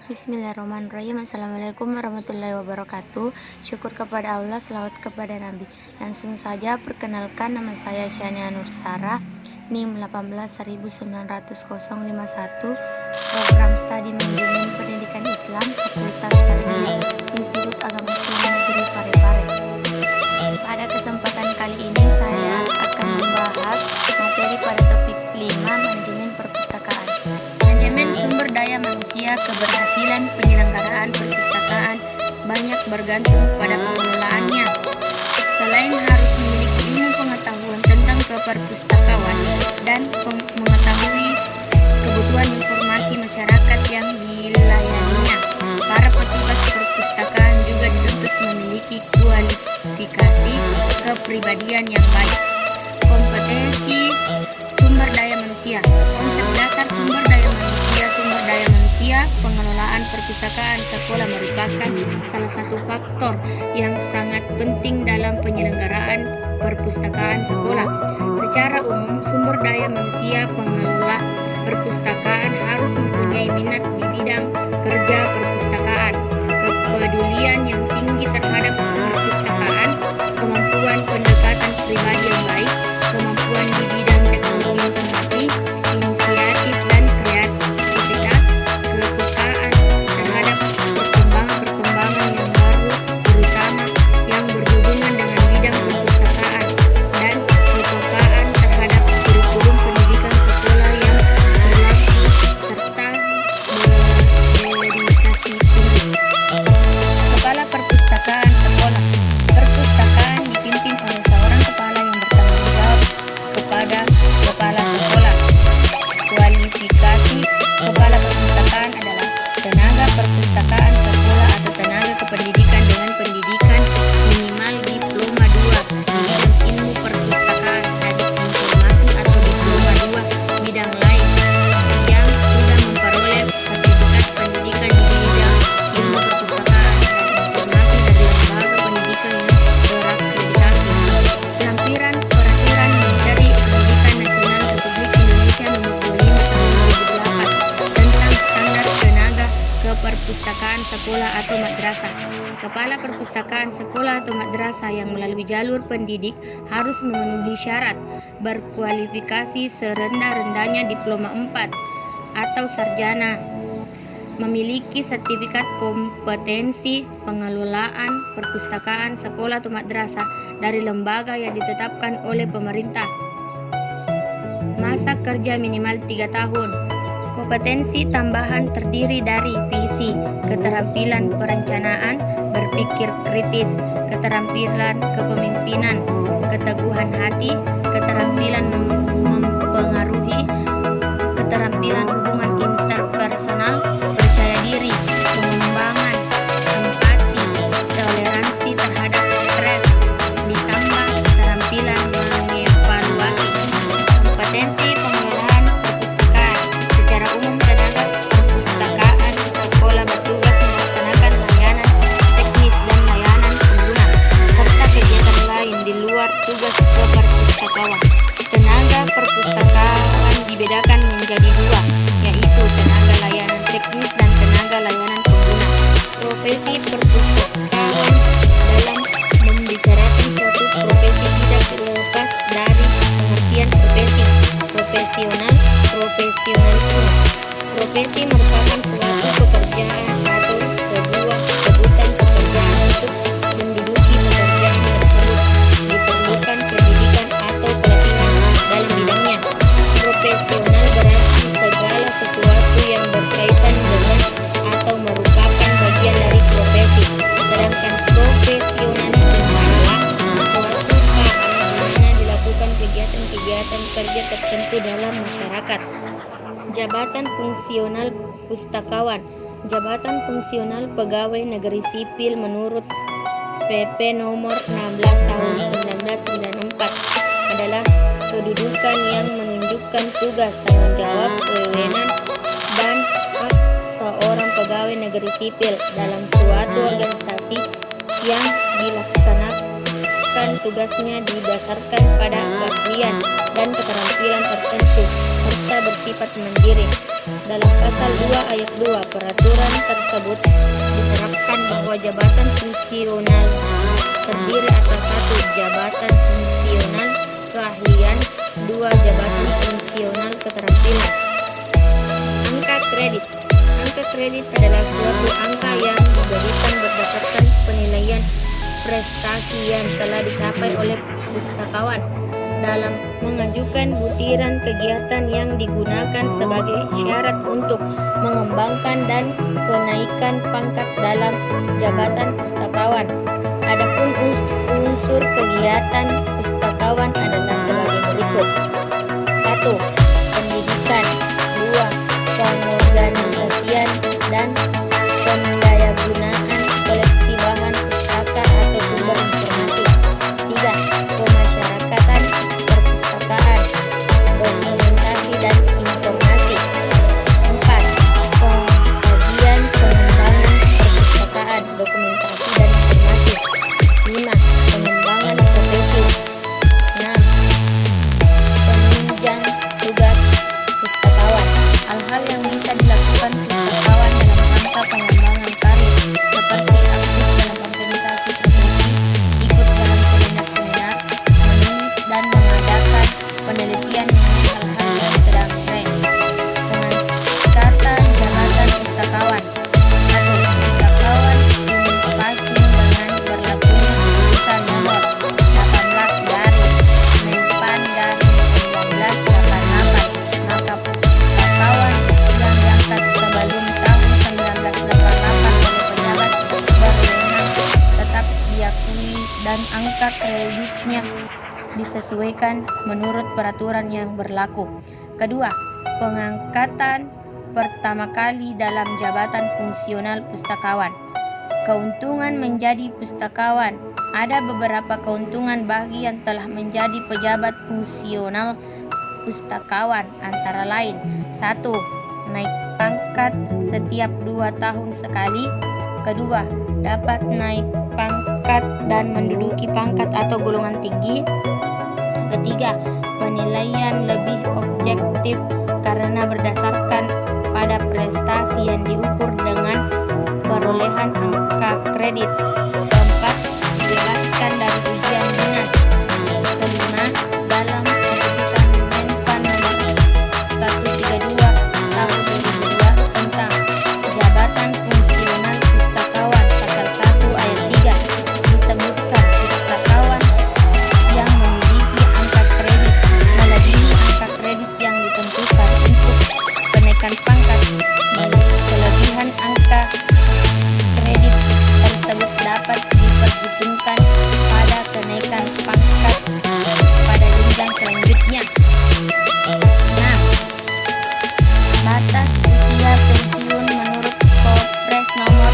Bismillahirrahmanirrahim. Assalamualaikum warahmatullahi wabarakatuh. Syukur kepada Allah, selawat kepada Nabi. Langsung saja perkenalkan, nama saya Syania Nursara, NIM 1819051, program studi manajemen pendidikan Islam, Fakultas Tarbiyah, Institut Agama Islam Negeri Parepare. Pada kesempatan kali ini saya akan membahas materi pada topik 5, manajemen perpustakaan. Manajemen sumber daya manusia, keberhasilan penyelenggaraan perpustakaan banyak bergantung pada pengelolaannya. Selain harus memiliki ilmu pengetahuan tentang keperpustakawan dan mengetahui kebutuhan informasi masyarakat yang dilayaninya, para petugas perpustakaan juga dituntut memiliki kualifikasi kepribadian yang baik. Kompetensi sumber daya manusia. Konsep dasar sumber daya manusia, pengelolaan perpustakaan sekolah merupakan salah satu faktor yang sangat penting dalam penyelenggaraan perpustakaan sekolah. Secara umum, sumber daya manusia pengelola perpustakaan harus mempunyai minat di bidang kerja perpustakaan, kepedulian yang tinggi terhadap perpustakaan, kemampuan pendekatan pribadi yang baik, kemampuan di bidang teknologi informasi, inisiatif dan kreativitas, kepekaan terhadap perkembangan yang baru, terutama yang berhubungan dengan bidang perpustakaan, dan kepekaan terhadap kurikulum pendidikan sekolah yang berlaku, serta berdedikasi tinggi. Kepala perpustakaan sekolah. Perpustakaan dipimpin oleh seorang kepala yang bertanggung jawab kepada kepala sekolah. Kualifikasi kepala perpustakaan adalah tenaga perpustakaan sekolah atau tenaga kependidikan dengan pendidikan minimal diploma 2 di bidang ilmu perpustakaan, teknik informasi atau diploma 2 bidang lain yang sudah memperoleh sertifikat pendidikan di bidang ilmu perpustakaan dan informasi dari lembaga pendidikan yang berakreditasi. Lampiran Peraturan Menteri Pendidikan Nasional Republik Indonesia Nomor 25 Tahun 2008 tentang standar tenaga keperpustakaan sekolah atau madrasah. Kepala perpustakaan sekolah atau madrasah yang melalui jalur pendidik harus memenuhi syarat berkualifikasi serendah-rendahnya diploma 4 atau sarjana, memiliki sertifikat kompetensi pengelolaan perpustakaan sekolah atau madrasah dari lembaga yang ditetapkan oleh pemerintah. Masa kerja minimal 3 tahun. Kompetensi tambahan terdiri dari visi, keterampilan perencanaan, berpikir kritis, keterampilan kepemimpinan, keteguhan hati, keterampilan mempengaruhi, keterampilan hubungan interpersonal, percaya diri, pengembangan empati, toleransi terhadap stres, ditambah keterampilan mengevaluasi. Kompetensi pengelolaan perpustakaan. Secara umum, tenaga perpustakaan sekolah bertugas melaksanakan layanan teknis dan layanan pengguna, serta kegiatan lain di luar tugas keperpustakawan. Tenaga perpustakaan dibedakan menjadi 2, yaitu tenaga layanan teknis dan tenaga layanan pengguna. Profesi perpustakaan. Dalam membicarakan suatu profesi tidak terlepas dari pengertian profesi, profesional, profesionalisme. Profesi merupakan suatu pekerjaan atau sebuah sebutan pekerjaan untuk menduduki pekerjaan tersebut. Diperlukan pendidikan atau pelatihan dalam bidangnya. Profesional berarti segala sesuatu yang berkaitan dengan atau merupakan bagian dari profesi. Sedangkan profesionalisme adalah suatu keahlian di mana dilakukan kegiatan-kegiatan kerja tertentu dalam masyarakat. Jabatan fungsional pustakawan. Jabatan fungsional pegawai negeri sipil menurut PP nomor 16 tahun 1994 adalah kedudukan yang menunjukkan tugas, tanggung jawab, wewenang, dan hak seorang pegawai negeri sipil dalam suatu organisasi yang dilaksanakan tugasnya didasarkan pada keahlian dan keterampilan tertentu serta bersifat mandiri. Dalam pasal 2 ayat 2 peraturan tersebut diterapkan bahwa jabatan fungsional terdiri atas 1. Jabatan fungsional keahlian, 2. Jabatan fungsional keterampilan. Angka kredit. Angka kredit adalah suatu angka yang diberikan berdasarkan penilaian prestasi yang telah dicapai oleh pustakawan dalam mengajukan butiran kegiatan yang digunakan sebagai syarat untuk mengembangkan dan kenaikan pangkat dalam jabatan pustakawan. Adapun unsur kegiatan pustakawan adalah sebagai berikut. 1. Pendidikan. 2. Pengorganisasian dan pendayagunaan koleksi bahan pustaka atau sumber informasi. 3. Pemasyarakatan perpustakaan, dokumentasi dan informasi. 4. Pengkajian pengembangan perpustakaan, dokumentasi dan informasi. 5. Pengembangan profesi. 6. Penunjang tugas pustakawan. Hal-hal yang bisa dilakukan pustakawan dalam rangka pengembangan karir seperti aktif dalam organisasi profesi, ikut dalam seminar-seminar, menulis dan mengadakan penelitian mengenai hal-hal yang sedang tren. Pengangkatan jabatan pustakawan. 1. Pustakawan Universitas dengan berlakunya keputusan nomor 18 garis Menpan garis 1988, maka pustakawan yang diangkat sebelum tahun 1988 oleh pejabat berwenang tetap diakui dan angka kreditnya disesuaikan menurut peraturan yang berlaku. Kedua, pengangkatan pertama kali dalam jabatan fungsional pustakawan. Keuntungan menjadi pustakawan. Ada beberapa keuntungan bagi yang telah menjadi pejabat fungsional pustakawan, antara lain: 1. Naik pangkat setiap 2 tahun sekali. Kedua, dapat naik pangkat dan menduduki pangkat atau golongan tinggi. Ketiga, penilaian lebih objektif karena berdasarkan pada prestasi yang diukur dengan perolehan angka kredit. Keempat, dibebaskan dari ujian minat. Kelima, dalam keputusan Menpan nomor 132 tahun 2002 tentang jabatan fungsional pustakawan pasal 1 ayat 3 disebutkan pustakawan yang memiliki angka kredit melebihi angka kredit yang ditentukan untuk kenaikan pangkat. Kelebihan angka kredit tersebut dapat diperhitungkan pada kenaikan pangkat pada jenjang selanjutnya. 6. Batas usia pensiun menurut Kepres nomor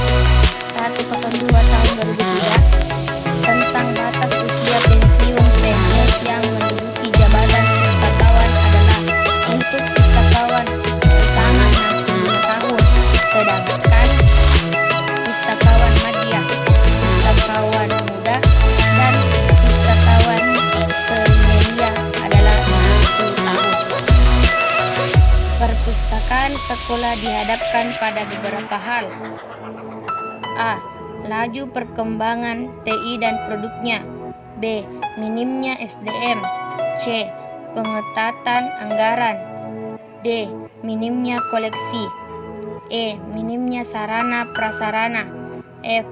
102 tahun 2003 tentang batas usia pensiun PNS yang menduduki jabatan pustakawan adalah untuk pustakawan utama 65 tahun, sedangkan pustakawan madya, pustakawan muda, dan pustakawan senior adalah 60 tahun. Perpustakaan sekolah dihadapkan pada beberapa hal. A. Laju perkembangan TI dan produknya. B. Minimnya SDM. C. Pengetatan anggaran. D. Minimnya koleksi. E. Minimnya sarana prasarana. F.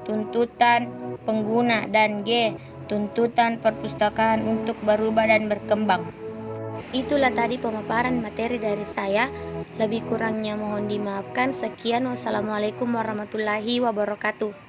Tuntutan pengguna. Dan G. Tuntutan perpustakaan untuk berubah dan berkembang. Itulah tadi pemaparan materi dari saya. Lebih kurangnya mohon dimaafkan. Sekian, wassalamualaikum warahmatullahi wabarakatuh.